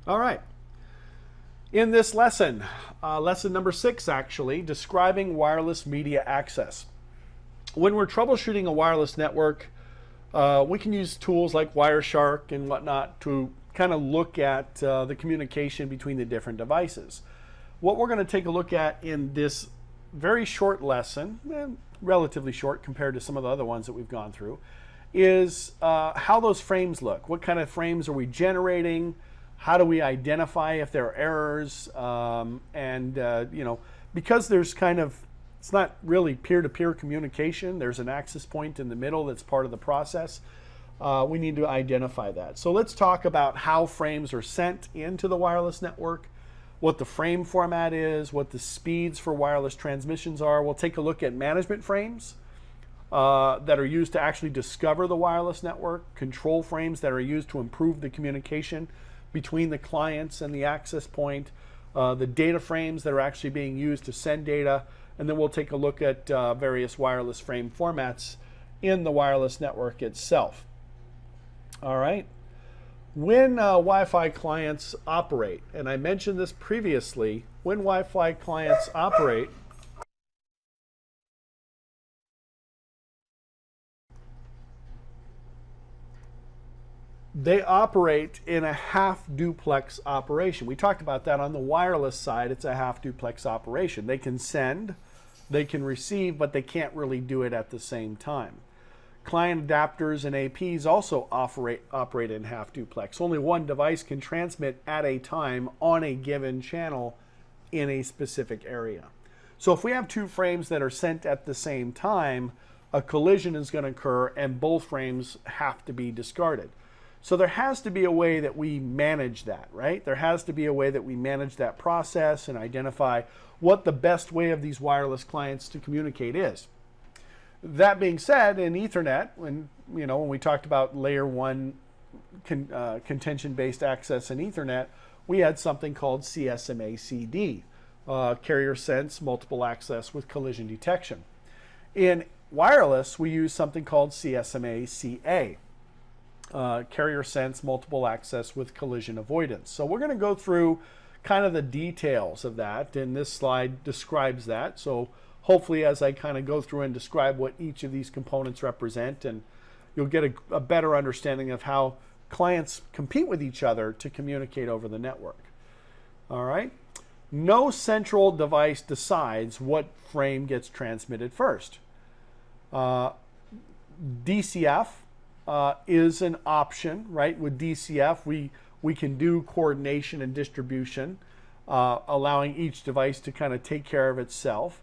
All right. In this lesson, lesson number 6 actually, describing wireless media access. When we're troubleshooting a wireless network, we can use tools like Wireshark and whatnot to kind of look at the communication between the different devices. What we're going to take a look at in this very short lesson, relatively short compared to some of the other ones that we've gone through, is how those frames look. What kind of frames are we generating? How do we identify if there are errors? Because there's kind of, it's not really peer-to-peer communication. There's an access point in the middle that's part of the process. We need to identify that. So let's talk about how frames are sent into the wireless network, what the frame format is, what the speeds for wireless transmissions are. We'll take a look at management frames that are used to actually discover the wireless network, control frames that are used to improve the communication between the clients and the access point, the data frames that are actually being used to send data, and then we'll take a look at various wireless frame formats in the wireless network itself. All right. When Wi-Fi clients operate, and I mentioned this previously, when Wi-Fi clients operate, they operate in a half duplex operation. We talked about that on the wireless side. It's a half duplex operation. They can send, they can receive, but they can't really do it at the same time. Client adapters and APs also operate in half duplex. Only one device can transmit at a time on a given channel in a specific area. So if we have two frames that are sent at the same time, a collision is going to occur and both frames have to be discarded. So there has to be a way that we manage that, right? There has to be a way that we manage that process and identify what the best way of these wireless clients to communicate is. That being said, in Ethernet, when we talked about layer 1 contention-based access in Ethernet, we had something called CSMA-CD, carrier sense multiple access with collision detection. In wireless, we use something called CSMA-CA. Carrier sense multiple access with collision avoidance. So we're going to go through kind of the details of that, and this slide describes that. So hopefully as I kind of go through and describe what each of these components represent, and you'll get a better understanding of how clients compete with each other to communicate over the network. All right. No central device decides what frame gets transmitted first. DCF is an option, right? With DCF, we can do coordination and distribution, allowing each device to kind of take care of itself.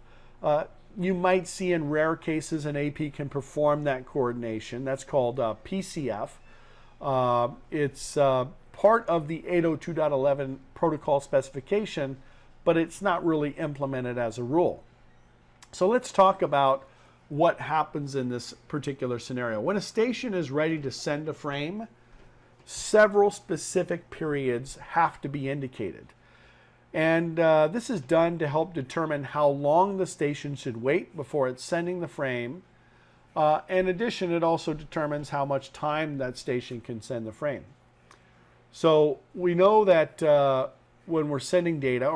You might see in rare cases an AP can perform that coordination. That's called PCF. It's part of the 802.11 protocol specification, but it's not really implemented as a rule. So let's talk about what happens in this particular scenario. When a station is ready to send a frame, several specific periods have to be indicated. And this is done to help determine how long the station should wait before it's sending the frame. In addition, it also determines how much time that station can send the frame. So we know that when we're sending data,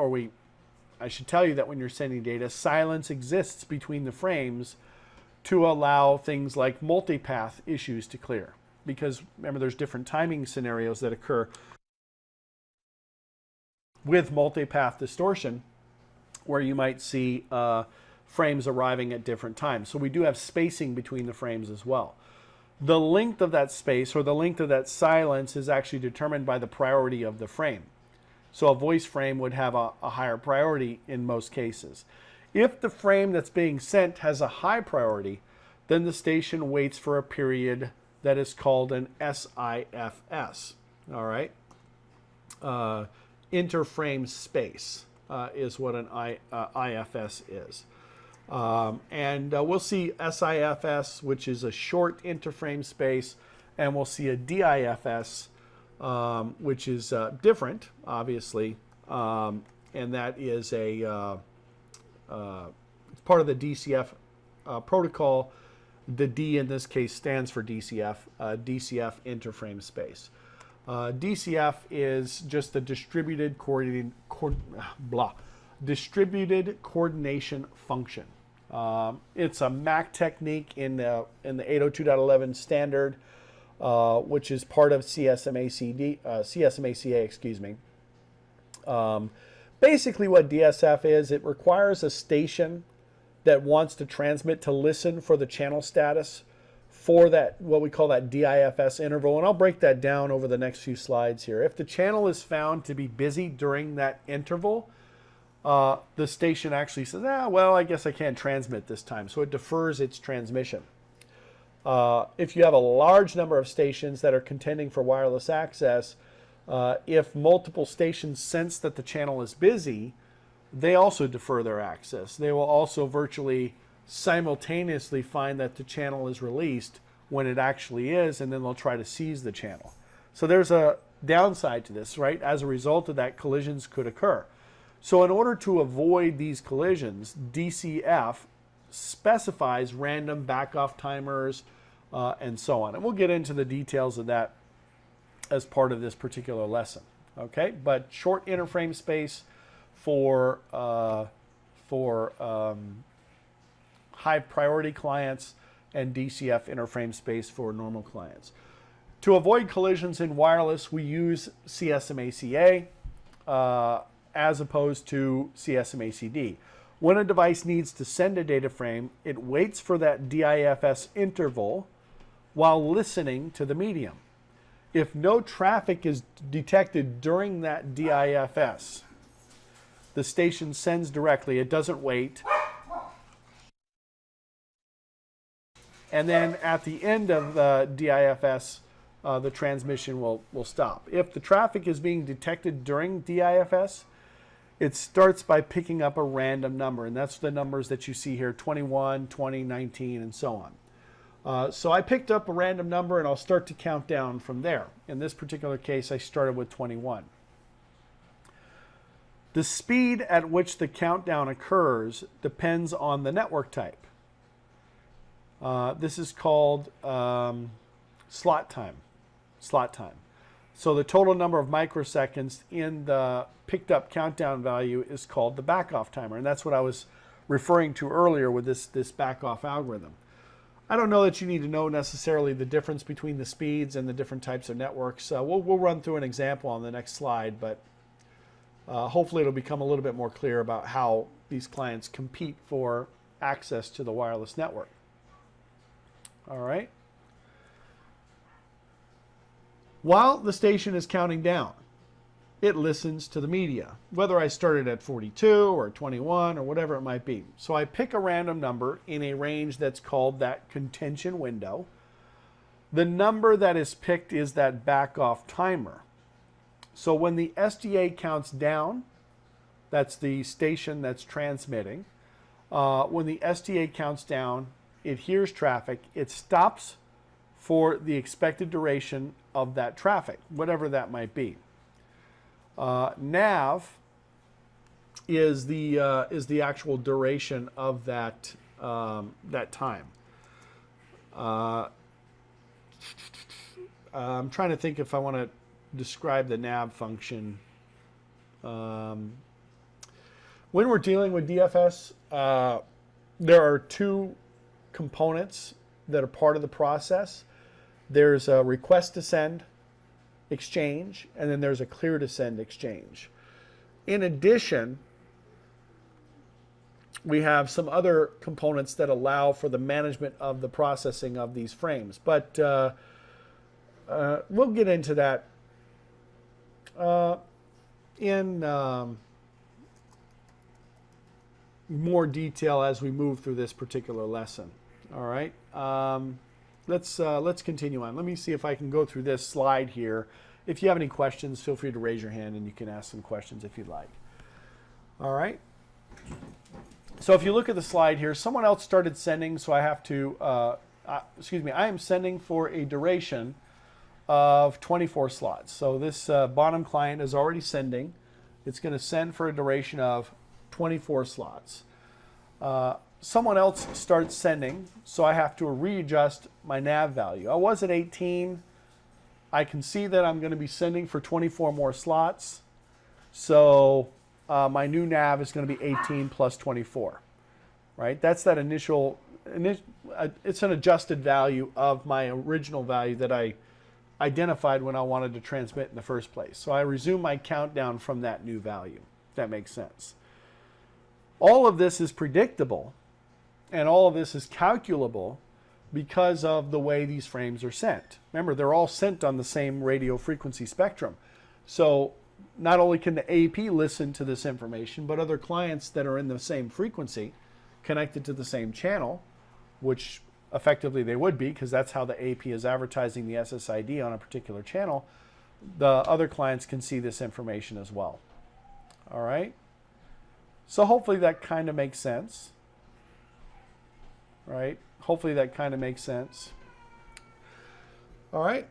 I should tell you that when you're sending data, silence exists between the frames to allow things like multipath issues to clear. Because remember, there's different timing scenarios that occur with multipath distortion, where you might see frames arriving at different times. So we do have spacing between the frames as well. The length of that space or the length of that silence is actually determined by the priority of the frame. So a voice frame would have a higher priority in most cases. If the frame that's being sent has a high priority, then the station waits for a period that is called an SIFS. All right. Interframe space is what an IFS is. We'll see SIFS, which is a short interframe space, and we'll see a DIFS, which is different, obviously, and that is it's part of the DCF protocol. The D in this case stands for DCF, DCF interframe space. DCF is just the distributed coordination function. It's a MAC technique in the 802.11 standard, which is part of CSMACA, excuse me. Basically what DSF is, it requires a station that wants to transmit to listen for the channel status for that, what we call that DIFS interval. And I'll break that down over the next few slides here. If the channel is found to be busy during that interval, the station actually says, well, I guess I can't transmit this time. So it defers its transmission. If you have a large number of stations that are contending for wireless access, if multiple stations sense that the channel is busy, they also defer their access. They will also virtually simultaneously find that the channel is released when it actually is, and then they'll try to seize the channel. So there's a downside to this, right? As a result of that, collisions could occur. So in order to avoid these collisions, DCF specifies random back-off timers and so on. And we'll get into the details of that as part of this particular lesson. Okay, but short interframe space for high priority clients and DCF interframe space for normal clients. To avoid collisions in wireless, we use CSMACA as opposed to CSMACD. When a device needs to send a data frame, it waits for that DIFS interval while listening to the medium. If no traffic is detected during that DIFS, the station sends directly. It doesn't wait. And then at the end of the DIFS, the transmission will stop. If the traffic is being detected during DIFS, it starts by picking up a random number, and that's the numbers that you see here, 21, 20, 19, and so on. So I picked up a random number, and I'll start to count down from there. In this particular case, I started with 21. The speed at which the countdown occurs depends on the network type. This is called slot time. So the total number of microseconds in the picked up countdown value is called the back-off timer. And that's what I was referring to earlier with this back-off algorithm. I don't know that you need to know necessarily the difference between the speeds and the different types of networks. We'll run through an example on the next slide, but hopefully it'll become a little bit more clear about how these clients compete for access to the wireless network. All right. While the station is counting down, it listens to the media, whether I started at 42 or 21 or whatever it might be. So I pick a random number in a range that's called that contention window. The number that is picked is that back-off timer. So when the SDA counts down, that's the station that's transmitting. When the SDA counts down, it hears traffic. It stops for the expected duration of that traffic, whatever that might be. Nav is the actual duration of that that time. I'm trying to think if I want to describe the nav function. When we're dealing with DFS, there are two components that are part of the process. There's a request to send exchange, and then there's a clear to send exchange. In addition, we have some other components that allow for the management of the processing of these frames. But we'll get into that in more detail as we move through this particular lesson. All right. Let's continue on. Let me see if I can go through this slide here. If you have any questions, feel free to raise your hand and you can ask some questions if you'd like. All right. So if you look at the slide here, someone else started sending, so I have to, I am sending for a duration of 24 slots. So this bottom client is already sending. It's going to send for a duration of 24 slots. Someone else starts sending, so I have to readjust my nav value. I was at 18, I can see that I'm going to be sending for 24 more slots. So my new nav is going to be 18 plus 24, right? That's that initial it's an adjusted value of my original value that I identified when I wanted to transmit in the first place. So I resume my countdown from that new value, if that makes sense. All of this is predictable, and all of this is calculable because of the way these frames are sent. Remember, they're all sent on the same radio frequency spectrum. So not only can the AP listen to this information, but other clients that are in the same frequency connected to the same channel, which effectively they would be because that's how the AP is advertising the SSID on a particular channel, the other clients can see this information as well. All right? So hopefully that kind of makes sense. Right? Hopefully that kind of makes sense. All right.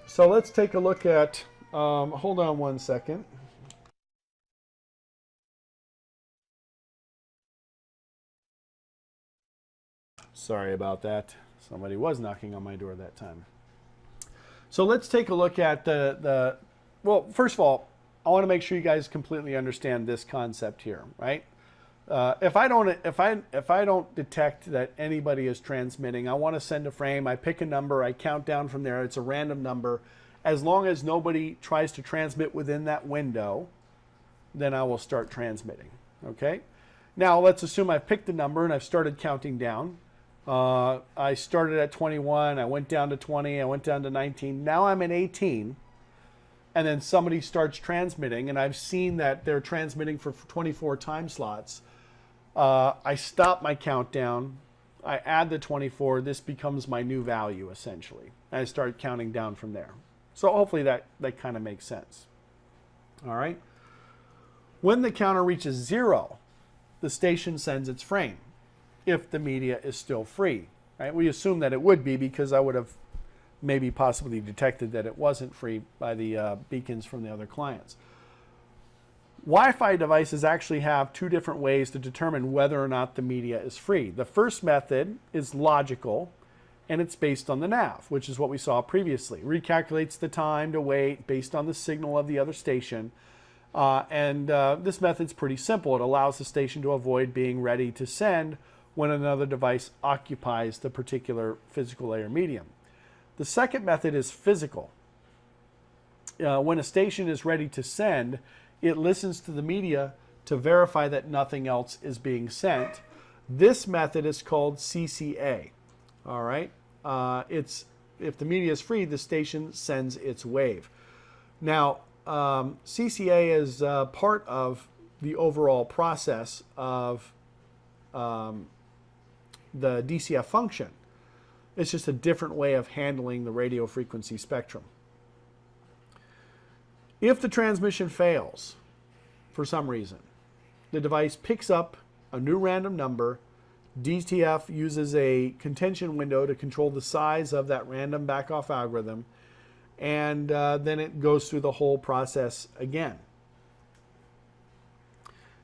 So let's take a look at, hold on one second. Sorry about that. Somebody was knocking on my door that time. So let's take a look at well, first of all, I want to make sure you guys completely understand this concept here, right? If I don't detect that anybody is transmitting, I want to send a frame, I pick a number, I count down from there, it's a random number. As long as nobody tries to transmit within that window, then I will start transmitting, okay? Now let's assume I've picked a number and I've started counting down. I started at 21, I went down to 20, I went down to 19, now I'm at 18, and then somebody starts transmitting, and I've seen that they're transmitting for 24 time slots. I stop my countdown, I add the 24, this becomes my new value essentially. And I start counting down from there. So hopefully that kind of makes sense. All right. When the counter reaches 0, the station sends its frame if the media is still free. Right? We assume that it would be because I would have maybe possibly detected that it wasn't free by the beacons from the other clients. Wi-Fi devices actually have two different ways to determine whether or not the media is free. The first method is logical, and it's based on the nav, which is what we saw previously. Recalculates the time to wait based on the signal of the other station. This method's pretty simple. It allows the station to avoid being ready to send when another device occupies the particular physical layer medium. The second method is physical. When a station is ready to send, it listens to the media to verify that nothing else is being sent. This method is called CCNA. All right. If the media is free, the station sends its wave. Now, CCNA is part of the overall process of the DCF function. It's just a different way of handling the radio frequency spectrum. If the transmission fails for some reason, the device picks up a new random number. DTF uses a contention window to control the size of that random backoff algorithm, and then it goes through the whole process again.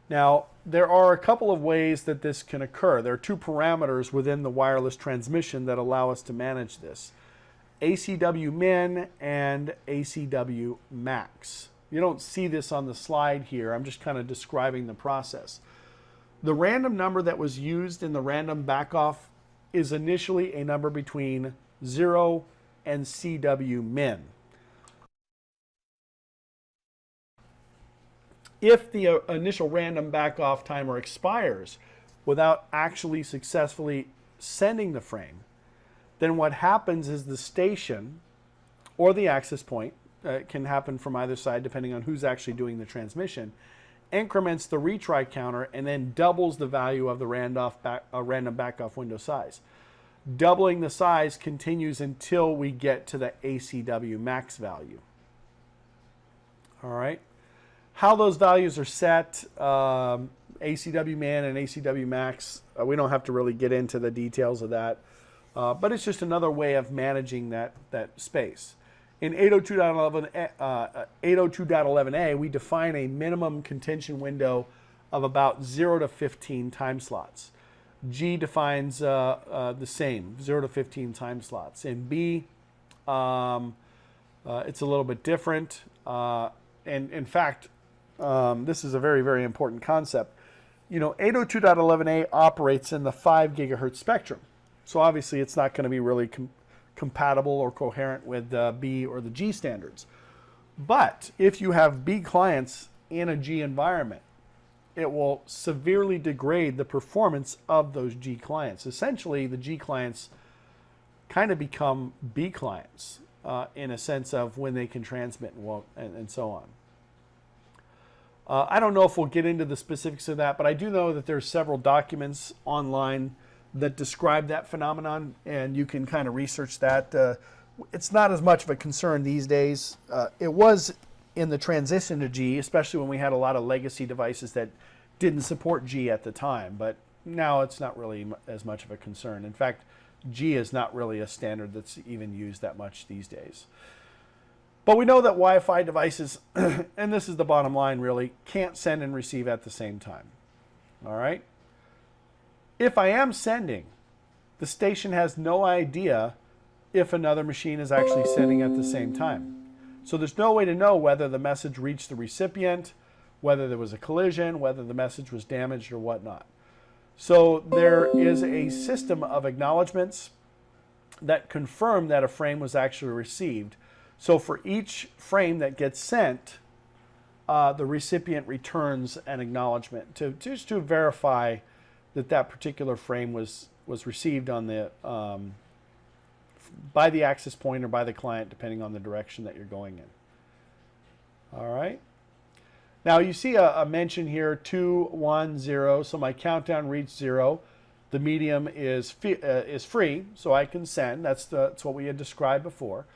Now, there are a couple of ways that this can occur. There are two parameters within the wireless transmission that allow us to manage this. ACW min and ACW max. You don't see this on the slide here. I'm just kind of describing the process. The random number that was used in the random backoff is initially a number between 0 and CW min. If the initial random backoff timer expires without actually successfully sending the frame, then what happens is the station or the access point, can happen from either side depending on who's actually doing the transmission, increments the retry counter and then doubles the value of the random backoff window size. Doubling the size continues until we get to the ACW max value. All right. How those values are set, ACW min and ACW max, we don't have to really get into the details of that, but it's just another way of managing that space. In 802.11a, we define a minimum contention window of about 0 to 15 time slots. G defines the same, 0 to 15 time slots. In B, It's a little bit different. And in fact, this is a very, very important concept. 802.11a operates in the 5 gigahertz spectrum. So obviously it's not going to be really compatible or coherent with the B or the G standards. But if you have B clients in a G environment, it will severely degrade the performance of those G clients. Essentially, the G clients kind of become B clients in a sense of when they can transmit and so on. I don't know if we'll get into the specifics of that, but I do know that there's several documents online that describe that phenomenon, and you can kind of research that. It's not as much of a concern these days. It was in the transition to G, especially when we had a lot of legacy devices that didn't support G at the time, but now it's not really as much of a concern. In fact, G is not really a standard that's even used that much these days. But we know that Wi-Fi devices, and this is the bottom line really, can't send and receive at the same time. All right? If I am sending, the station has no idea if another machine is actually sending at the same time. So there's no way to know whether the message reached the recipient, whether there was a collision, whether the message was damaged or whatnot. So there is a system of acknowledgments that confirm that a frame was actually received. So for each frame that gets sent, the recipient returns an acknowledgement just to verify that that particular frame was received on the by the access point or by the client, depending on the direction that you're going in. All right. Now you see a mention here, 2, 1, 0. So my countdown reached 0. The medium is free, so I can send. That's what we had described before.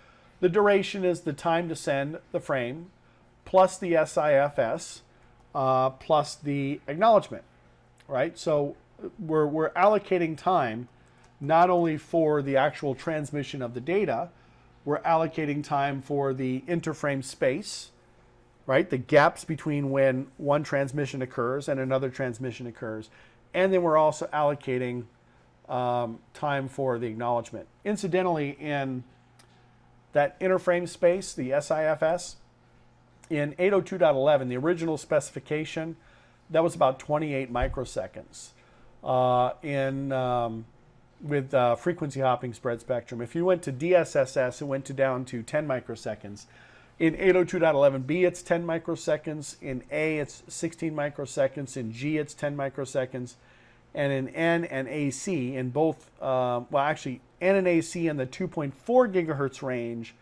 The duration is the time to send the frame, plus the SIFS, plus the acknowledgement, right? So we're allocating time not only for the actual transmission of the data, we're allocating time for the interframe space, right? The gaps between when one transmission occurs and another transmission occurs. And then we're also allocating time for the acknowledgement. Incidentally, in that interframe space, the SIFS, in 802.11, the original specification, that was about 28 microseconds with frequency hopping spread spectrum. If you went to DSSS, it went down to 10 microseconds. In 802.11b, it's 10 microseconds. In A, it's 16 microseconds. In G, it's 10 microseconds. And in N and AC, in both, well, actually, N and AC in the 2.4 gigahertz range,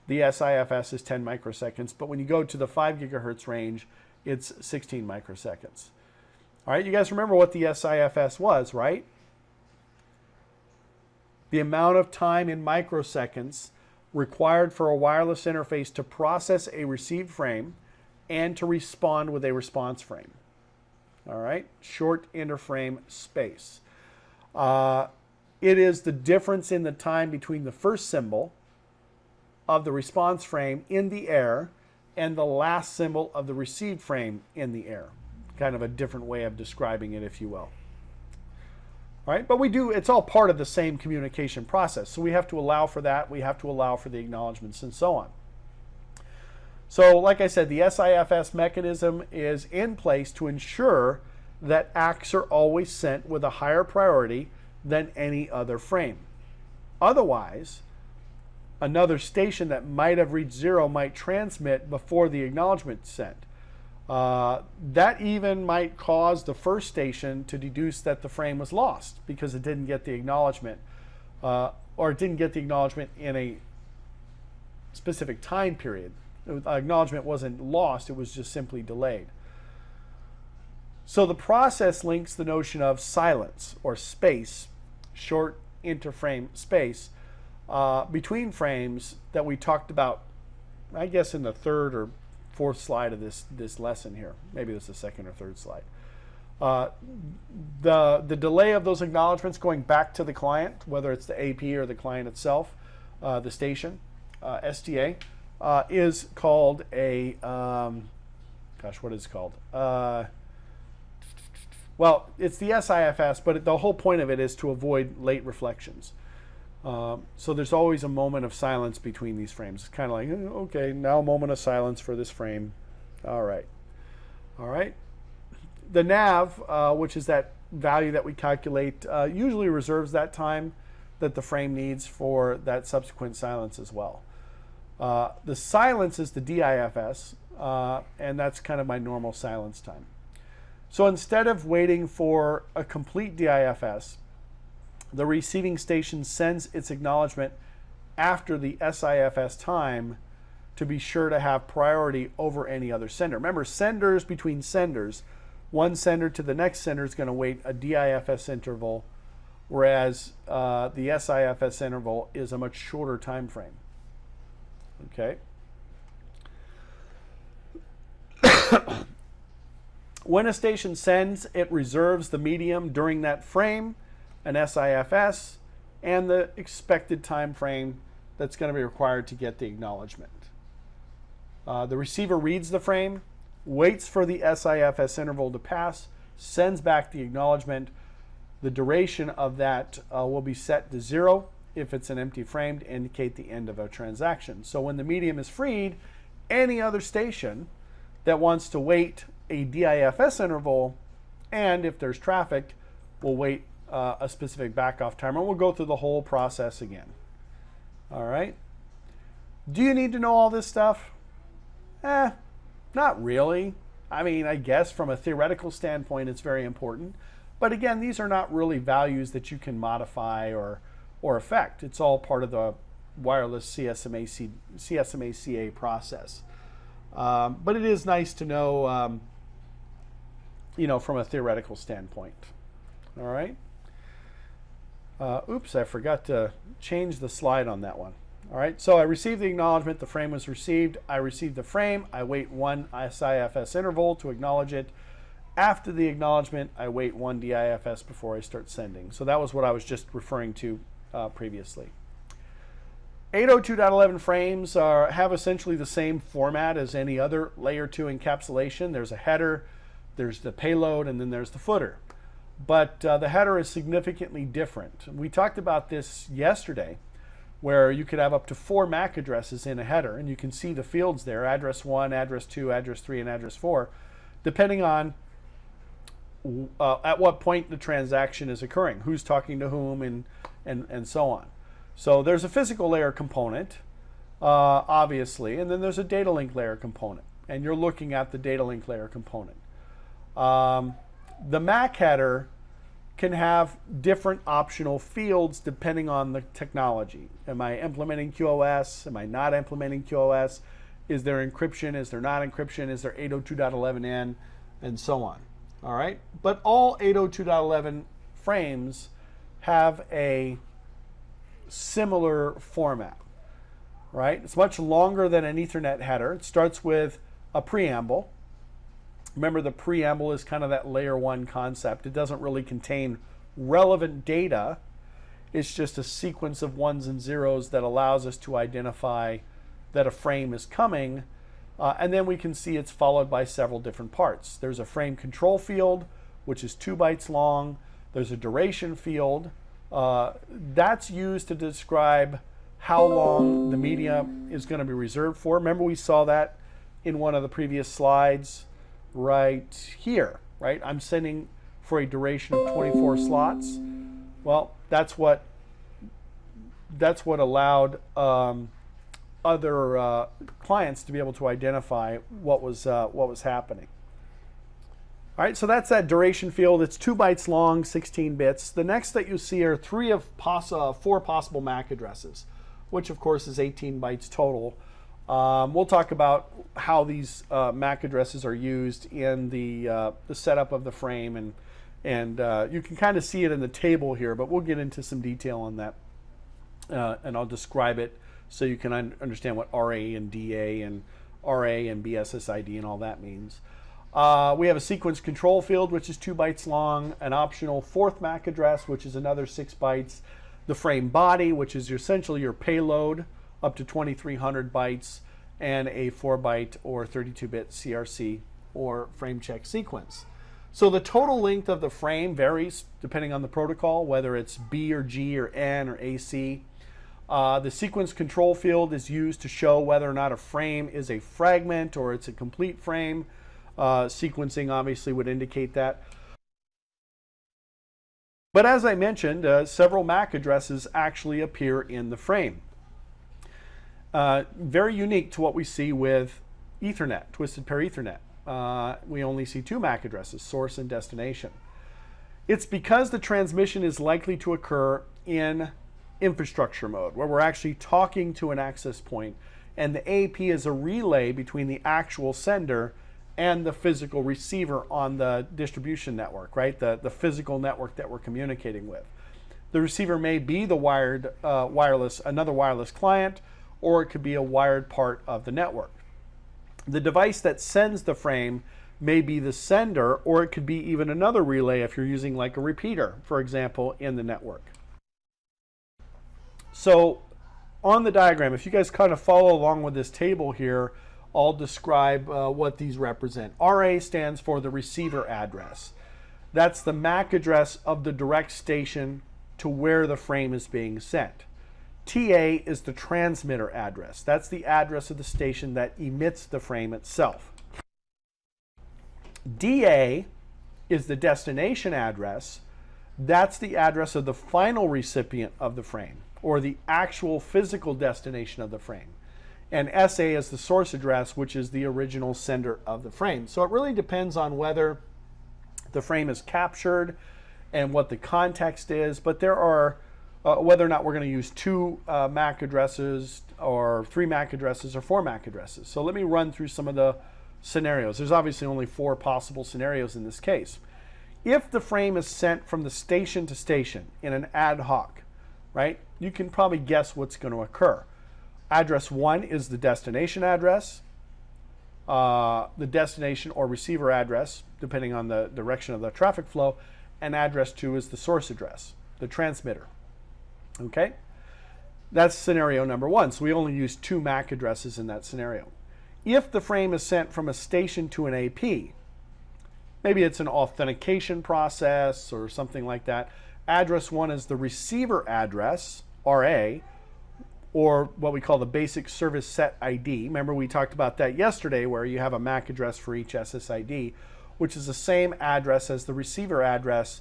the SIFS is 10 microseconds. But when you go to the 5 gigahertz range, it's 16 microseconds. All right, you guys remember what the SIFS was, right? The amount of time in microseconds required for a wireless interface to process a received frame and to respond with a response frame. All right, short interframe space. It is the difference in the time between the first symbol of the response frame in the air and the last symbol of the received frame in the air. Kind of a different way of describing it, if you will. All right, but it's all part of the same communication process. So we have to allow for that. We have to allow for the acknowledgments and so on. So like I said, the SIFS mechanism is in place to ensure that acts are always sent with a higher priority than any other frame. Otherwise, another station that might have reached 0 might transmit before the acknowledgement sent. That even might cause the first station to deduce that the frame was lost because it didn't get the acknowledgement, or it didn't get the acknowledgement in a specific time period. The acknowledgement wasn't lost, it was just simply delayed. So the process links the notion of silence or space, short interframe space, between frames that we talked about, I guess, in the third or fourth slide of this lesson here. Maybe this is the second or third slide. The delay of those acknowledgments going back to the client, whether it's the AP or the client itself, the station, STA, is called a, what is it called? Well, it's the SIFS, but the whole point of it is to avoid late reflections. So there's always a moment of silence between these frames. It's kind of like, okay, now a moment of silence for this frame. All right. All right. The nav, which is that value that we calculate, usually reserves that time that the frame needs for that subsequent silence as well. The silence is the DIFS, and that's kind of my normal silence time. So instead of waiting for a complete DIFS, the receiving station sends its acknowledgement after the SIFS time to be sure to have priority over any other sender. Remember, senders between senders, one sender to the next sender is going to wait a DIFS interval, whereas the SIFS interval is a much shorter time frame. Okay. When a station sends, it reserves the medium during that frame, an SIFS, and the expected time frame that's going to be required to get the acknowledgement. The receiver reads the frame, waits for the SIFS interval to pass, sends back the acknowledgement. The duration of that will be set to 0 if it's an empty frame to indicate the end of a transaction. So when the medium is freed, any other station that wants to wait a DIFS interval, and if there's traffic, will wait a specific backoff timer. We'll go through the whole process again. All right. Do you need to know all this stuff? Not really. I mean, I guess from a theoretical standpoint, it's very important. But again, these are not really values that you can modify or affect. It's all part of the wireless CSMA-CA process. But it is nice to know, from a theoretical standpoint. All right. Oops, I forgot to change the slide on that one. All right, so I received the acknowledgement, the frame was received. I received the frame, I wait one SIFS interval to acknowledge it. After the acknowledgement, I wait one DIFS before I start sending. So that was what I was just referring to previously. 802.11 frames have essentially the same format as any other layer 2 encapsulation. There's a header, there's the payload, and then there's the footer. But the header is significantly different. We talked about this yesterday, where you could have up to 4 MAC addresses in a header, and you can see the fields there, address 1, address 2, address 3, and address 4, depending on at what point the transaction is occurring, who's talking to whom, and so on. So there's a physical layer component, obviously, and then there's a data link layer component, and you're looking at the data link layer component. The MAC header can have different optional fields depending on the technology. Am I implementing QoS? Am I not implementing QoS? Is there encryption? Is there not encryption? Is there 802.11n? And so on. All right. But all 802.11 frames have a similar format, right? It's much longer than an Ethernet header. It starts with a preamble. Remember, the preamble is kind of that layer 1 concept. It doesn't really contain relevant data. It's just a sequence of ones and zeros that allows us to identify that a frame is coming. And then we can see it's followed by several different parts. There's a frame control field, which is 2 bytes long. There's a duration field. That's used to describe how long the media is going to be reserved for. Remember, we saw that in one of the previous slides. Right here, right? I'm sending for a duration of 24 slots. Well, that's what allowed other clients to be able to identify what was happening. All right, so that's that duration field. It's 2 bytes long, 16 bits. The next that you see are 4 possible MAC addresses, which of course is 18 bytes total. We'll talk about how these MAC addresses are used in the setup of the frame, and you can kind of see it in the table here, but we'll get into some detail on that, and I'll describe it so you can understand what RA and DA and RA and BSSID and all that means. We have a sequence control field, which is 2 bytes long, an optional 4th MAC address, which is another 6 bytes, the frame body, which is essentially your payload, up to 2300 bytes, and a 4-byte or 32-bit CRC or frame check sequence. So the total length of the frame varies depending on the protocol, whether it's B or G or N or AC. The sequence control field is used to show whether or not a frame is a fragment or it's a complete frame. Sequencing obviously would indicate that. But as I mentioned, several MAC addresses actually appear in the frame. Very unique to what we see with Ethernet, twisted pair Ethernet. We only see two MAC addresses, source and destination. It's because the transmission is likely to occur in infrastructure mode, where we're actually talking to an access point, and the AP is a relay between the actual sender and the physical receiver on the distribution network, right? The physical network that we're communicating with. The receiver may be the another wireless client, or it could be a wired part of the network. The device that sends the frame may be the sender, or it could be even another relay if you're using like a repeater, for example, in the network. So on the diagram, if you guys kind of follow along with this table here, I'll describe what these represent. RA stands for the receiver address. That's the MAC address of the direct station to where the frame is being sent. TA is the transmitter address. That's the address of the station that emits the frame itself. DA is the destination address. That's the address of the final recipient of the frame, or the actual physical destination of the frame. And SA is the source address, which is the original sender of the frame. So it really depends on whether the frame is captured and what the context is, but there are whether or not we're going to use two MAC addresses or 3 MAC addresses or 4 MAC addresses. So let me run through some of the scenarios. There's obviously only 4 possible scenarios in this case. If the frame is sent from the station to station in an ad hoc, right, you can probably guess what's going to occur. Address 1 is the destination address, the destination or receiver address, depending on the direction of the traffic flow, and address 2 is the source address, the transmitter. Okay? That's scenario number 1. So we only use 2 MAC addresses in that scenario. If the frame is sent from a station to an AP, maybe it's an authentication process or something like that, address 1 is the receiver address, RA, or what we call the basic service set ID. Remember we talked about that yesterday, where you have a MAC address for each SSID, which is the same address as the receiver address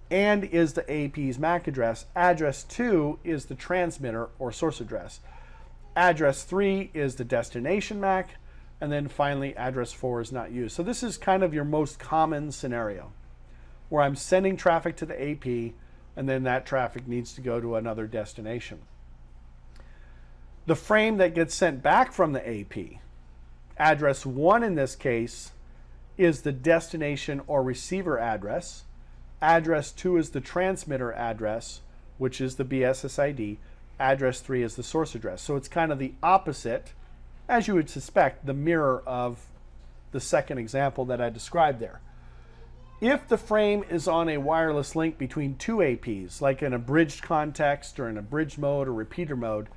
and is the AP's MAC address. Address 2 is the transmitter or source address. Address 3 is the destination MAC, and then finally address 4 is not used. So this is kind of your most common scenario, where I'm sending traffic to the AP, and then that traffic needs to go to another destination. The frame that gets sent back from the AP, address 1 in this case, is the destination or receiver address. Address 2 is the transmitter address, which is the BSSID. Address 3 is the source address. So it's kind of the opposite, as you would suspect, the mirror of the second example that I described there. If the frame is on a wireless link between 2 APs, like in a bridged context or in a bridge mode or repeater mode,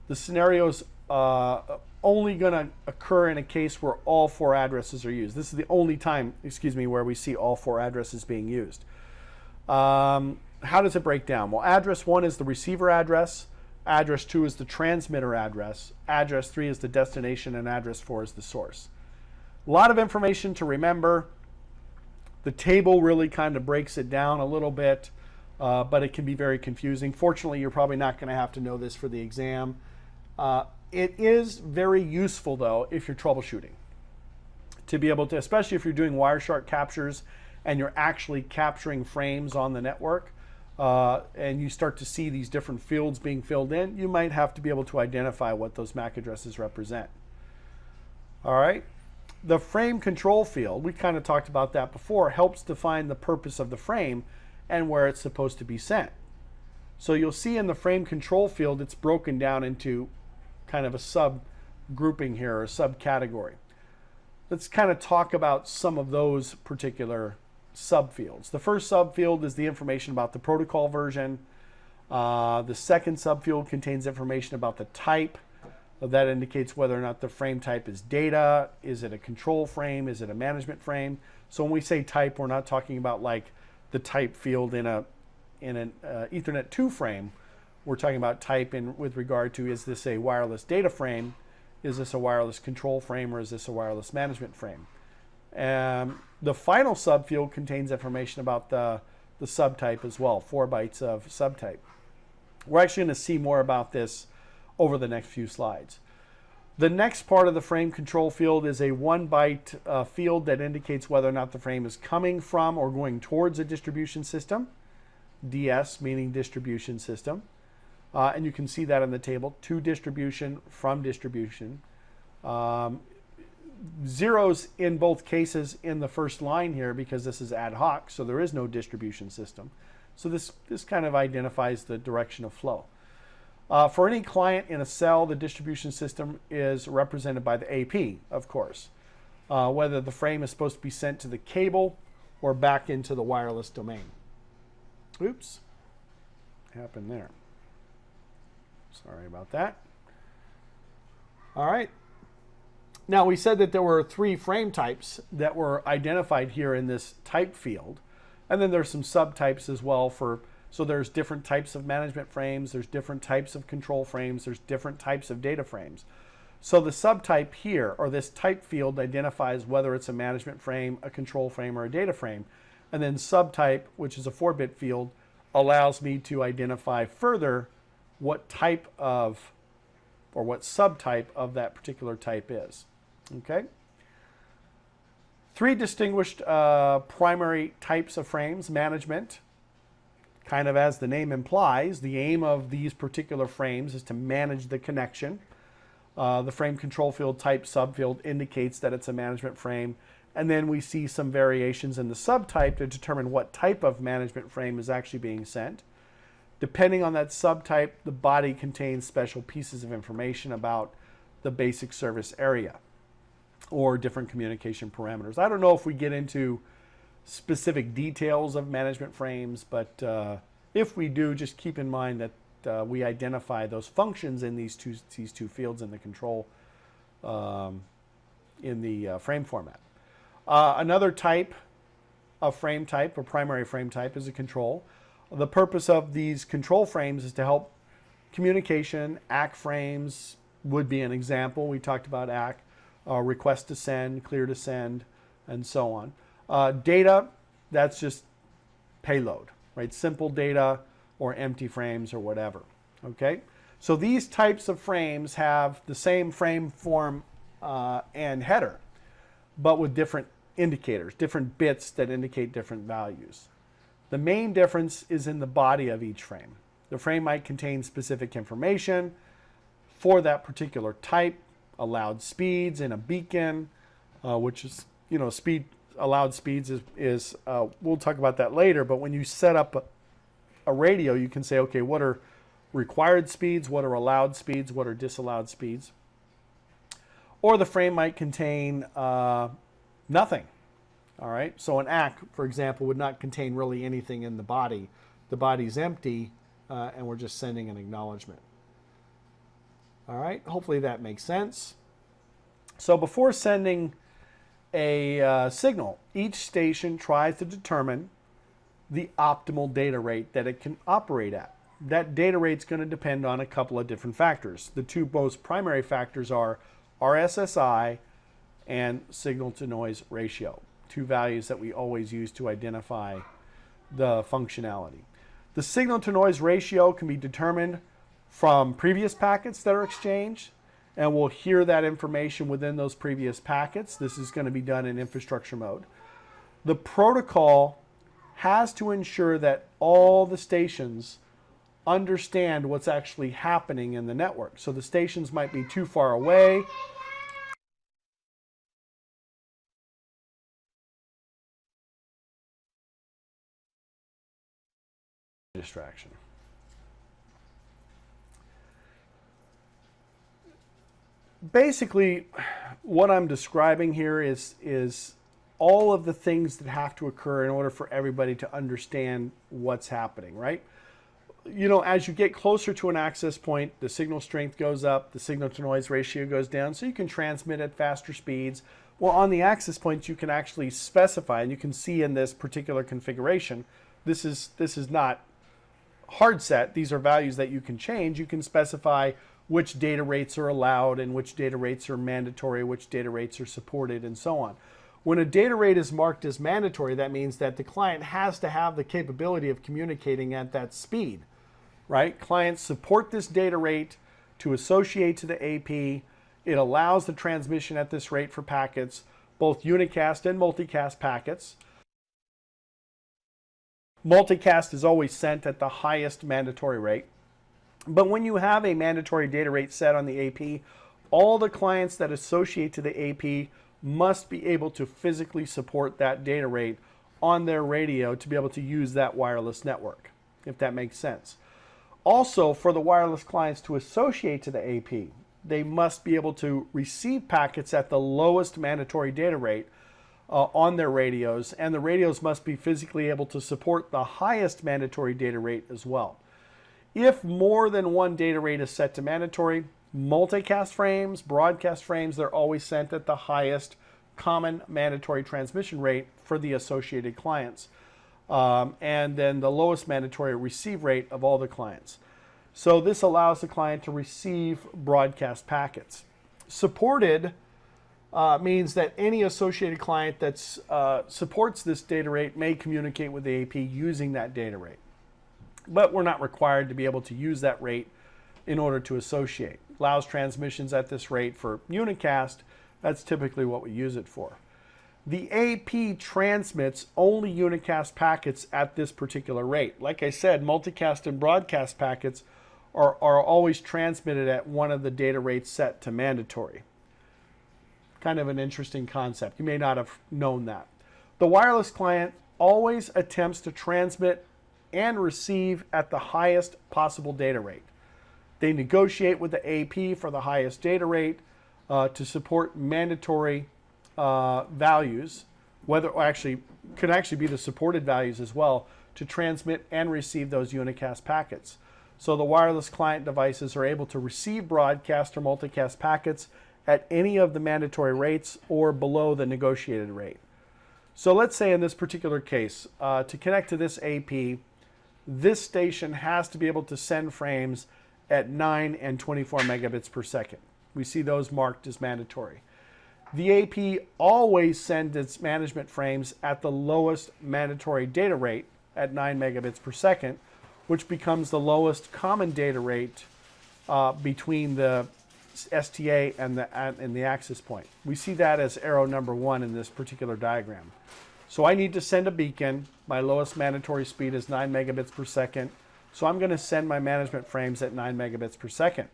the scenario's only going to occur in a case where all 4 addresses are used. This is the only time, where we see all 4 addresses being used. How does it break down? Well, address 1 is the receiver address. Address 2 is the transmitter address. Address 3 is the destination, and address 4 is the source. A lot of information to remember. The table really kind of breaks it down a little bit, but it can be very confusing. Fortunately, you're probably not going to have to know this for the exam. It is very useful, though, if you're troubleshooting, to be able to, especially if you're doing Wireshark captures and you're actually capturing frames on the network, and you start to see these different fields being filled in, you might have to be able to identify what those MAC addresses represent. All right. The frame control field, we kind of talked about that before, helps define the purpose of the frame and where it's supposed to be sent. So you'll see in the frame control field, it's broken down into kind of a sub-grouping here, or a subcategory. Let's kind of talk about some of those particular subfields. The first subfield is the information about the protocol version. The second subfield contains information about the type. That indicates whether or not the frame type is data. Is it a control frame? Is it a management frame? So when we say type, we're not talking about like the type field in an Ethernet 2 frame. we're talking about type with regard to, is this a wireless data frame? Is this a wireless control frame, or is this a wireless management frame? The final subfield contains information about the subtype as well, 4 bytes of subtype. We're actually going to see more about this over the next few slides. The next part of the frame control field is a 1 byte field that indicates whether or not the frame is coming from or going towards a distribution system. DS meaning distribution system. And you can see that in the table, to distribution, from distribution. Zeros in both cases in the first line here because this is ad hoc, so there is no distribution system. So this kind of identifies the direction of flow. For any client in a cell, the distribution system is represented by the AP, of course. Whether the frame is supposed to be sent to the cable or back into the wireless domain. Oops, what happened there? Sorry about that. All right. Now we said that there were 3 frame types that were identified here in this type field. And then there's some subtypes as well so there's different types of management frames, there's different types of control frames, there's different types of data frames. So the subtype here, or this type field, identifies whether it's a management frame, a control frame, or a data frame. And then subtype, which is a 4-bit field, allows me to identify further what type of, or what subtype of that particular type is. Okay? 3 distinguished primary types of frames. Management, kind of as the name implies, the aim of these particular frames is to manage the connection. The frame control field type subfield indicates that it's a management frame. And then we see some variations in the subtype to determine what type of management frame is actually being sent. Depending on that subtype, the body contains special pieces of information about the basic service area or different communication parameters. I don't know if we get into specific details of management frames, but if we do, just keep in mind that we identify those functions in these two fields in the control in the frame format. Another type of frame type, or primary frame type, is a control. The purpose of these control frames is to help communication. ACK frames would be an example. We talked about ACK, request to send, clear to send, and so on. Data, that's just payload, right? Simple data or empty frames or whatever, okay? So these types of frames have the same frame form and header, but with different indicators, different bits that indicate different values. The main difference is in the body of each frame. The frame might contain specific information for that particular type, allowed speeds in a beacon, which is, allowed speeds is we'll talk about that later, but when you set up a radio, you can say, okay, what are required speeds, what are allowed speeds, what are disallowed speeds. Or the frame might contain nothing. All right, so an ACK, for example, would not contain really anything in the body. The body's empty, and we're just sending an acknowledgement. All right, hopefully that makes sense. So before sending a signal, each station tries to determine the optimal data rate that it can operate at. That data rate's going to depend on a couple of different factors. The 2 most primary factors are RSSI and signal-to-noise ratio. 2 values that we always use to identify the functionality. The signal-to-noise ratio can be determined from previous packets that are exchanged, and we'll hear that information within those previous packets. This is going to be done in infrastructure mode. The protocol has to ensure that all the stations understand what's actually happening in the network. So the stations might be too far away. Distraction. Basically, what I'm describing here is all of the things that have to occur in order for everybody to understand what's happening, right? As you get closer to an access point, the signal strength goes up, the signal-to-noise ratio goes down, so you can transmit at faster speeds. Well, on the access points, you can actually specify, and you can see in this particular configuration, this is not hard set. These are values that you can change. You can specify which data rates are allowed and which data rates are mandatory, which data rates are supported, and so on. When a data rate is marked as mandatory, that means that the client has to have the capability of communicating at that speed, right? Clients support this data rate to associate to the AP. It allows the transmission at this rate for packets, both unicast and multicast packets. Multicast is always sent at the highest mandatory rate. But when you have a mandatory data rate set on the AP, all the clients that associate to the AP must be able to physically support that data rate on their radio to be able to use that wireless network, if that makes sense. Also, for the wireless clients to associate to the AP, they must be able to receive packets at the lowest mandatory data rate on their radios, and the radios must be physically able to support the highest mandatory data rate as well. If more than one data rate is set to mandatory, multicast frames, broadcast frames, they're always sent at the highest common mandatory transmission rate for the associated clients. And then the lowest mandatory receive rate of all the clients. So this allows the client to receive broadcast packets. Supported means that any associated client that supports this data rate may communicate with the AP using that data rate. But we're not required to be able to use that rate in order to associate. Allows transmissions at this rate for unicast. That's typically what we use it for. The AP transmits only unicast packets at this particular rate. Like I said, multicast and broadcast packets are always transmitted at one of the data rates set to mandatory. Kind of an interesting concept. You may not have known that. The wireless client always attempts to transmit and receive at the highest possible data rate. They negotiate with the AP for the highest data rate to support mandatory values, could actually be the supported values as well, to transmit and receive those unicast packets. So the wireless client devices are able to receive broadcast or multicast packets at any of the mandatory rates or below the negotiated rate. So let's say in this particular case, to connect to this AP, this station has to be able to send frames at 9 and 24 megabits per second. We see those marked as mandatory. The AP always sends its management frames at the lowest mandatory data rate at 9 megabits per second, which becomes the lowest common data rate between the STA and the access point. We see that as arrow number 1 in this particular diagram. So I need to send a beacon. My lowest mandatory speed is 9 megabits per second. So I'm going to send my management frames at 9 megabits per second.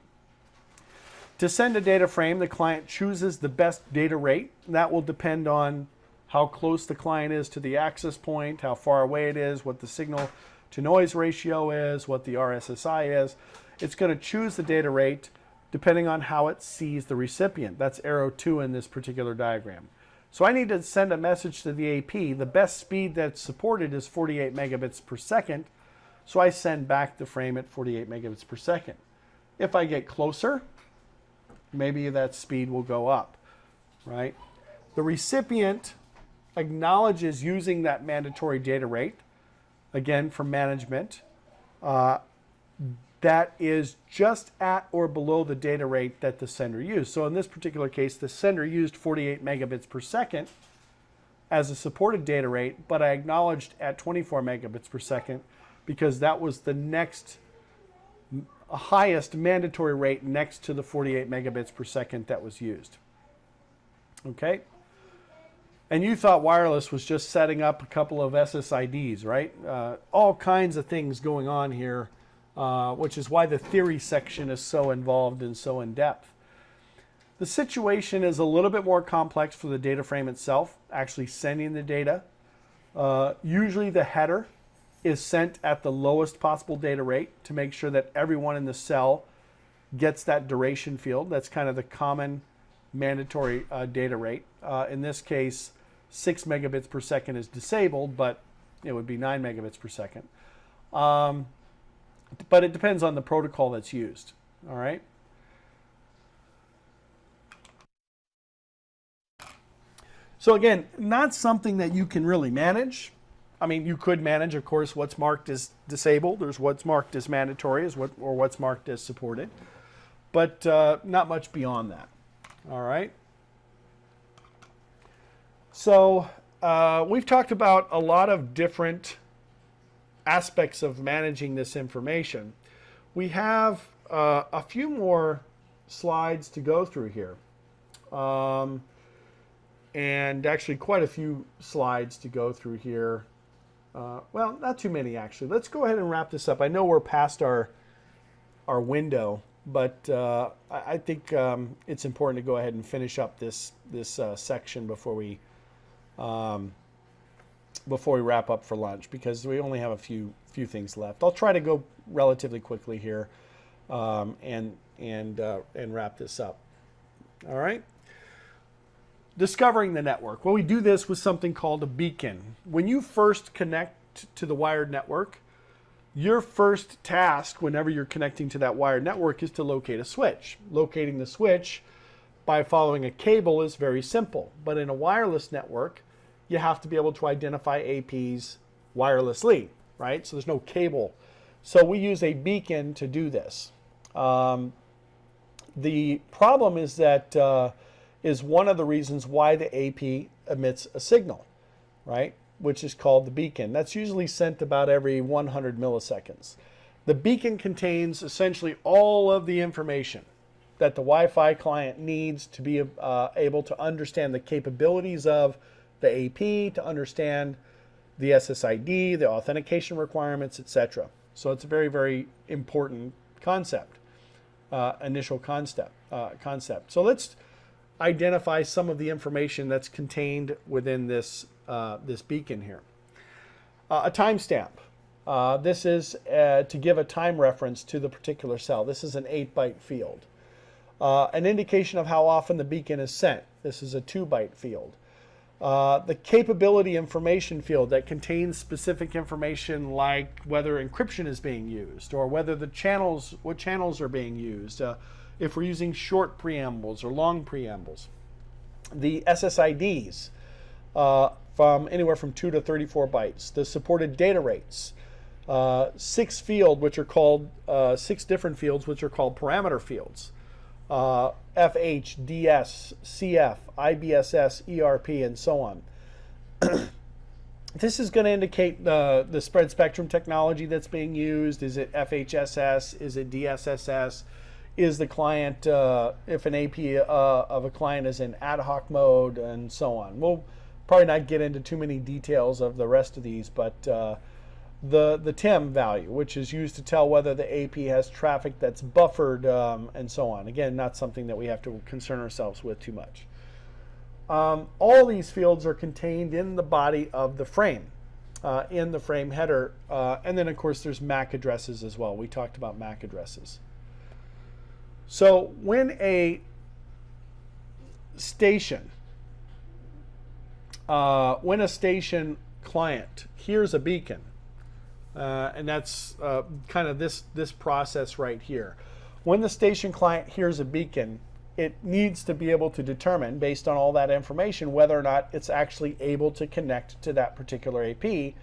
To send a data frame, the client chooses the best data rate. That will depend on how close the client is to the access point, how far away it is, what the signal to noise ratio is, what the RSSI is. It's going to choose the data rate depending on how it sees the recipient. That's arrow 2 in this particular diagram. So I need to send a message to the AP. The best speed that's supported is 48 megabits per second. So I send back the frame at 48 megabits per second. If I get closer, maybe that speed will go up, right? The recipient acknowledges using that mandatory data rate, again for management, that is just at or below the data rate that the sender used. So in this particular case, the sender used 48 megabits per second as a supported data rate, but I acknowledged at 24 megabits per second because that was the next highest mandatory rate next to the 48 megabits per second that was used. Okay? And you thought wireless was just setting up a couple of SSIDs, right? All kinds of things going on here, which is why the theory section is so involved and so in-depth. The situation is a little bit more complex for the data frame itself, actually sending the data. Usually the header is sent at the lowest possible data rate to make sure that everyone in the cell gets that duration field. That's kind of the common mandatory data rate. In this case, 6 megabits per second is disabled, but it would be 9 megabits per second. But it depends on the protocol that's used. All right. So again, not something that you can really manage. I mean, you could manage, of course, what's marked as disabled, there's what's marked as mandatory, or what's marked as supported, but not much beyond that. All right. So we've talked about a lot of different aspects of managing this information. We have a few more slides to go through here. And actually quite a few slides to go through here. Well, not too many actually. Let's go ahead and wrap this up. I know we're past our window, but I think it's important to go ahead and finish up this section before we wrap up for lunch, because we only have a few things left. I'll try to go relatively quickly here and wrap this up. All right. Discovering the network. Well, we do this with something called a beacon. When you first connect to the wired network, your first task whenever you're connecting to that wired network is to locate a switch. Locating the switch by following a cable is very simple, but in a wireless network, you have to be able to identify APs wirelessly, right? So there's no cable. So we use a beacon to do this. The problem is that is one of the reasons why the AP emits a signal, right? Which is called the beacon. That's usually sent about every 100 milliseconds. The beacon contains essentially all of the information that the Wi-Fi client needs to be able to understand the capabilities of the AP, to understand the SSID, the authentication requirements, etc. So it's a very, very important concept, initial concept. So let's identify some of the information that's contained within this this beacon here. A timestamp. This is to give a time reference to the particular cell. This is an 8-byte field. An indication of how often the beacon is sent. This is a 2-byte field. The capability information field that contains specific information like whether encryption is being used or whether what channels are being used. If we're using short preambles or long preambles. The SSIDs from anywhere from 2 to 34 bytes. The supported data rates. 6 different fields which are called parameter fields. FH, DS, CF, IBSS, ERP, and so on. This is going to indicate the spread spectrum technology that's being used. Is it FHSS? Is it DSSS? Is the client, if an AP of a client is in ad hoc mode, and so on. We'll probably not get into too many details of the rest of these, but the TIM value, which is used to tell whether the AP has traffic that's buffered, and so on. Again, not something that we have to concern ourselves with too much. All these fields are contained in the body of the frame, in the frame header, and then of course there's MAC addresses as well. We talked about MAC addresses. So when a station client hears a beacon, and that's kind of this process right here. When the station client hears a beacon, it needs to be able to determine, based on all that information, whether or not it's actually able to connect to that particular AP,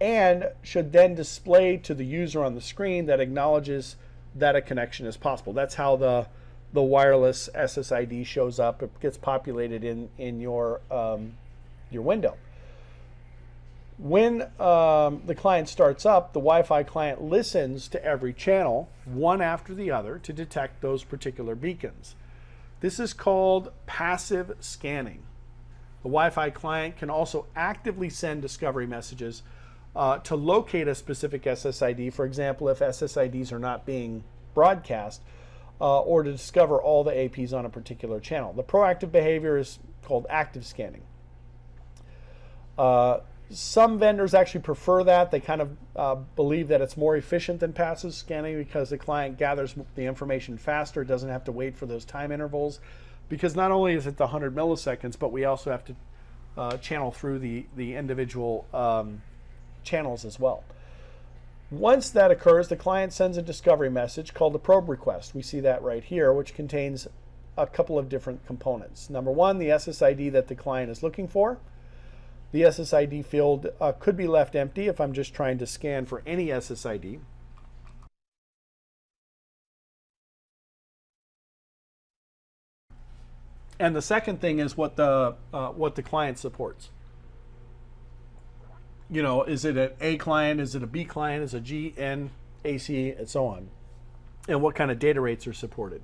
and should then display to the user on the screen that acknowledges that a connection is possible. That's how the wireless SSID shows up. It gets populated in your window. When the client starts up, the Wi-Fi client listens to every channel, one after the other, to detect those particular beacons. This is called passive scanning. The Wi-Fi client can also actively send discovery messages to locate a specific SSID, for example, if SSIDs are not being broadcast, or to discover all the APs on a particular channel. The proactive behavior is called active scanning. Some vendors actually prefer that. They kind of believe that it's more efficient than passive scanning because the client gathers the information faster, doesn't have to wait for those time intervals, because not only is it the 100 milliseconds, but we also have to channel through the individual channels as well. Once that occurs, the client sends a discovery message called a probe request. We see that right here, which contains a couple of different components. Number one, the SSID that the client is looking for. The SSID field could be left empty if I'm just trying to scan for any SSID. And the second thing is what the client supports. You know, is it an A client? Is it a B client? Is it a G, N, AC, and so on? And what kind of data rates are supported?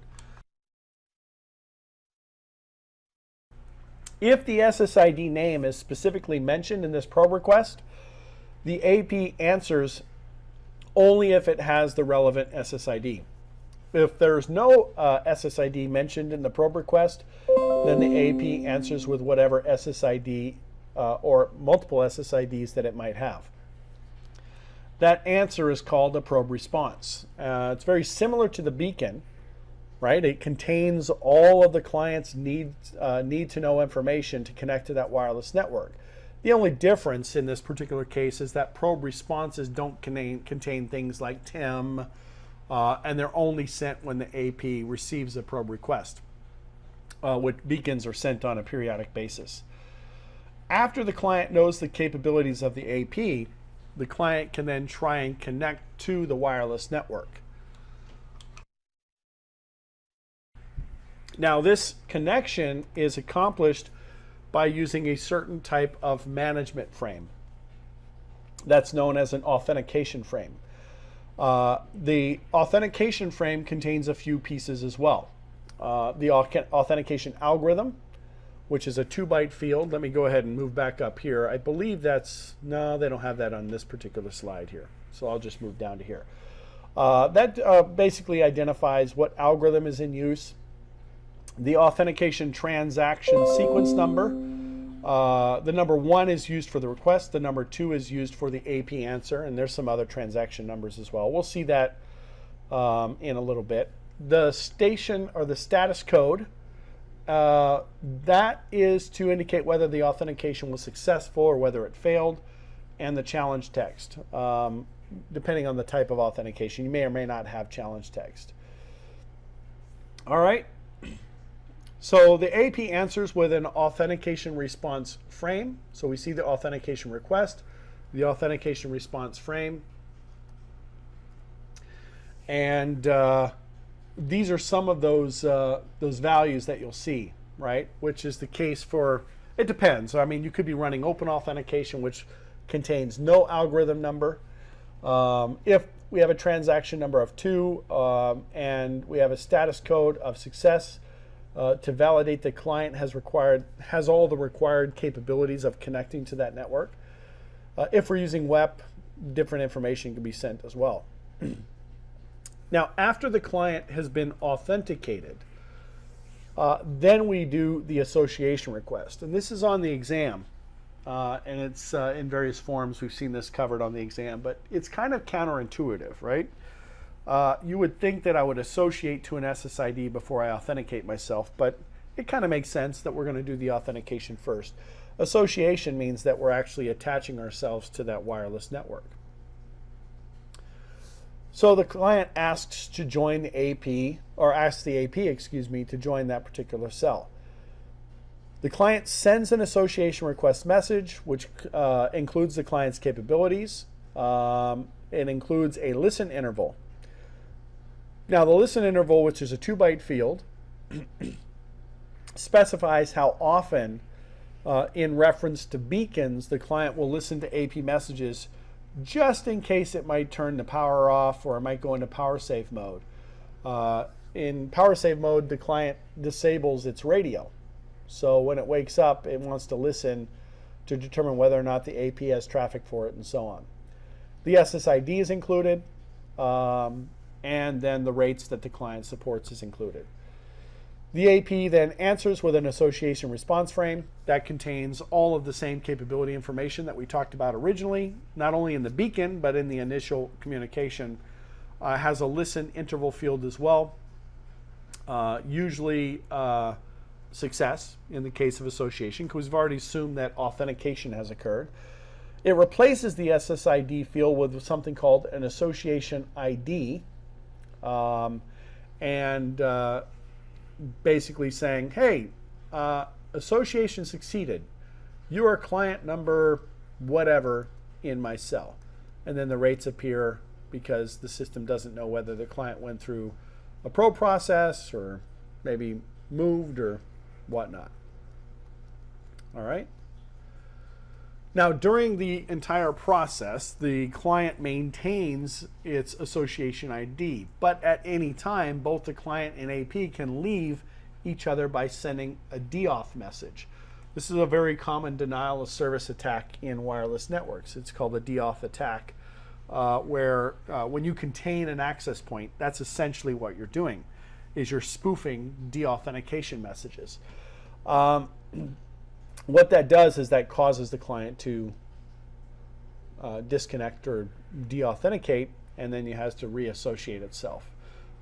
If the SSID name is specifically mentioned in this probe request, the AP answers only if it has the relevant SSID. If there's no SSID mentioned in the probe request, then the AP answers with whatever SSID or multiple SSIDs that it might have. That answer is called a probe response. It's very similar to the beacon, right? It contains all of the client's need to know information to connect to that wireless network. The only difference in this particular case is that probe responses don't contain things like TIM, and they're only sent when the AP receives a probe request, which beacons are sent on a periodic basis. After the client knows the capabilities of the AP, the client can then try and connect to the wireless network. Now, this connection is accomplished by using a certain type of management frame. That's known as an authentication frame. The authentication frame contains a few pieces as well. The authentication algorithm, which is a 2-byte field. Let me go ahead and move back up here. I believe that's, no, they don't have that on this particular slide here. So I'll just move down to here. That basically identifies what algorithm is in use. The authentication transaction sequence number. The number 1 is used for the request. The number 2 is used for the AP answer. And there's some other transaction numbers as well. We'll see that in a little bit. The station or the status code, that is to indicate whether the authentication was successful or whether it failed, and the challenge text. Depending on the type of authentication, you may or may not have challenge text. All right. So the AP answers with an authentication response frame. So we see the authentication request, the authentication response frame, and these are some of those values that you'll see, right? Which is the case for, it depends. I mean, you could be running open authentication, which contains no algorithm number. If we have a transaction number of 2 and we have a status code of success to validate the client has all the required capabilities of connecting to that network. If we're using WEP, different information can be sent as well. Now, after the client has been authenticated, then we do the association request. And this is on the exam, and it's in various forms. We've seen this covered on the exam, but it's kind of counterintuitive, right? You would think that I would associate to an SSID before I authenticate myself, but it kind of makes sense that we're going to do the authentication first. Association means that we're actually attaching ourselves to that wireless network. So the client asks to join the AP, or asks the AP, excuse me, to join that particular cell. The client sends an association request message, which includes the client's capabilities. It includes a listen interval. Now, the listen interval, which is a 2-byte field, specifies how often, in reference to beacons, the client will listen to AP messages just in case it might turn the power off or it might go into power save mode. In power save mode, the client disables its radio. So when it wakes up, it wants to listen to determine whether or not the AP has traffic for it and so on. The SSID is included, and then the rates that the client supports is included. The AP then answers with an association response frame that contains all of the same capability information that we talked about originally, not only in the beacon, but in the initial communication. Has a listen interval field as well. Usually success in the case of association, because we've already assumed that authentication has occurred. It replaces the SSID field with something called an association ID, basically saying, hey, association succeeded. you are client number whatever in my cell. And then the rates appear because the system doesn't know whether the client went through a probe process or maybe moved or whatnot. All right. Now, during the entire process, the client maintains its association ID, but at any time, both the client and AP can leave each other by sending a deauth message. This is a very common denial of service attack in wireless networks. It's called a deauth attack, where when you contain an access point, that's essentially what you're doing, is you're spoofing deauthentication messages. What that does is that causes the client to disconnect or deauthenticate, and then it has to reassociate itself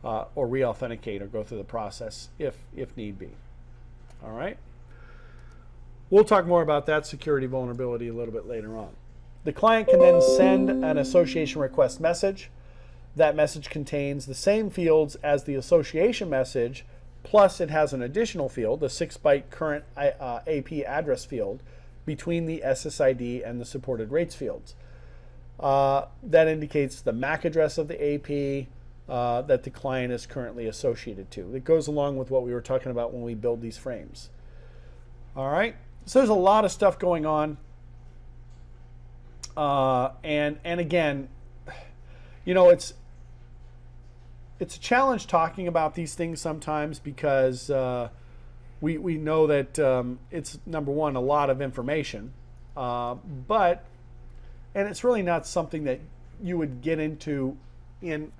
or reauthenticate or go through the process if need be. All right. We'll talk more about that security vulnerability a little bit later on. The client can then send an association request message. That message contains the same fields as the association message, plus it has an additional field, a 6-byte current AP address field, between the SSID and the supported rates fields. That indicates the MAC address of the AP that the client is currently associated to. It goes along with what we were talking about when we build these frames. All right, so there's a lot of stuff going on. And again, you know, it's a challenge talking about these things sometimes because we know that it's, number one, a lot of information, and it's really not something that you would get into in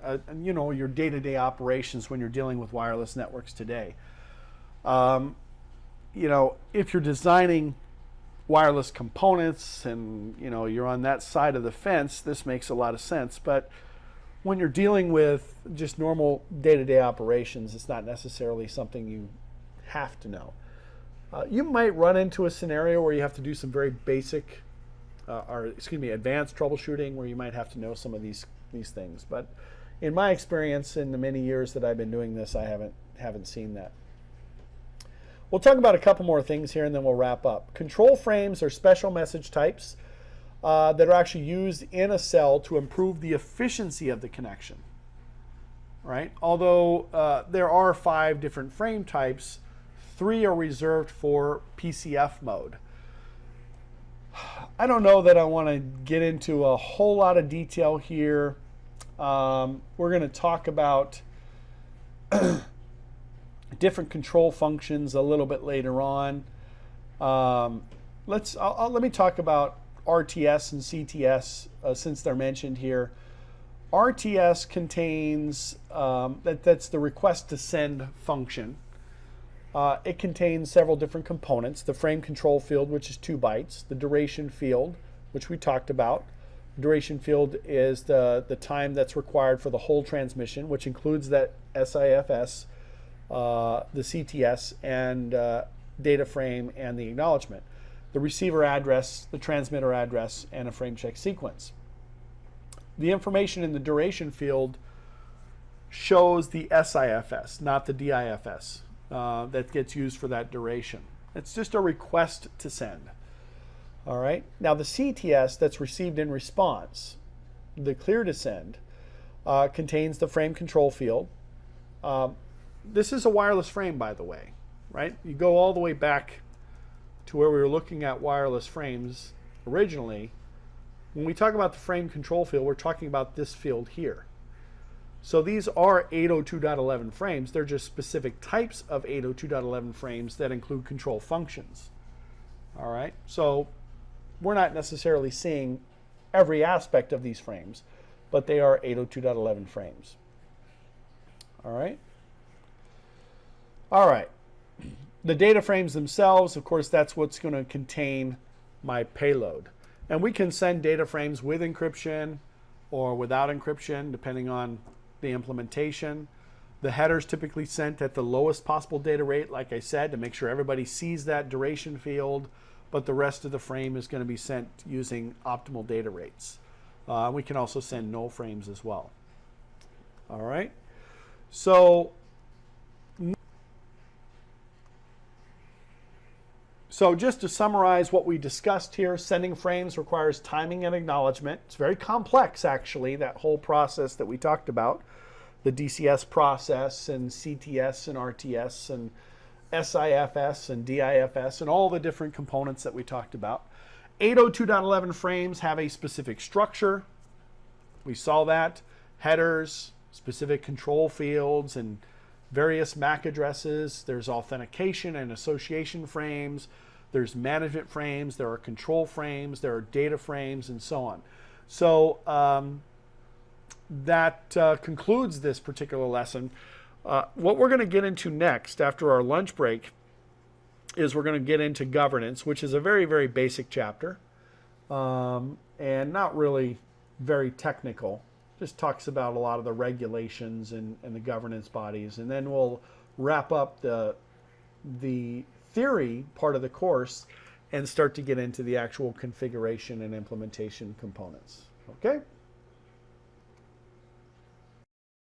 you know, your day-to-day operations when you're dealing with wireless networks today. You know, if you're designing wireless components and, you know, you're on that side of the fence, this makes a lot of sense. But when you're dealing with just normal day-to-day operations, it's not necessarily something you have to know. You might run into a scenario where you have to do some very basic, advanced troubleshooting, where you might have to know some of these things. But in my experience, in the many years that I've been doing this, I haven't seen that. We'll talk about a couple more things here, and then we'll wrap up. Control frames are special message types that are actually used in a cell to improve the efficiency of the connection. Right? Although there are 5 different frame types, 3 are reserved for PCF mode. I don't know that I want to get into a whole lot of detail here. We're going to talk about different control functions a little bit later on. Let me talk about RTS and CTS since they're mentioned here. RTS contains, that's the request to send function. It contains several different components. The frame control field, which is 2 bytes. The duration field, which we talked about. Duration field is the time that's required for the whole transmission, which includes that SIFS, the CTS, and data frame and the acknowledgement. The receiver address, the transmitter address, and a frame check sequence. The information in the duration field shows the SIFS, not the DIFS, that gets used for that duration. It's just a request to send. All right. Now the CTS that's received in response, the clear to send, contains the frame control field. This is a wireless frame, by the way, right? You go all the way back to where we were looking at wireless frames originally. When we talk about the frame control field, we're talking about this field here. So these are 802.11 frames. They're just specific types of 802.11 frames that include control functions. All right. So we're not necessarily seeing every aspect of these frames, but they are 802.11 frames. All right. All right. The data frames themselves, of course, that's what's going to contain my payload. And we can send data frames with encryption or without encryption, depending on the implementation. The header's typically sent at the lowest possible data rate, like I said, to make sure everybody sees that duration field, but the rest of the frame is going to be sent using optimal data rates. We can also send null frames as well. All right. So So just to summarize what we discussed here, sending frames requires timing and acknowledgement. It's very complex, actually, that whole process that we talked about, the DCS process and CTS and RTS and SIFS and DIFS and all the different components that we talked about. 802.11 frames have a specific structure. We saw that. Headers, specific control fields, and various MAC addresses. There's authentication and association frames. There's management frames. There are control frames. There are data frames, and so on. So that concludes this particular lesson. What we're going to get into next after our lunch break is we're going to get into governance, which is a very, very basic chapter and not really very technical. Just talks about a lot of the regulations and the governance bodies. And then we'll wrap up the theory part of the course and start to get into the actual configuration and implementation components. Okay?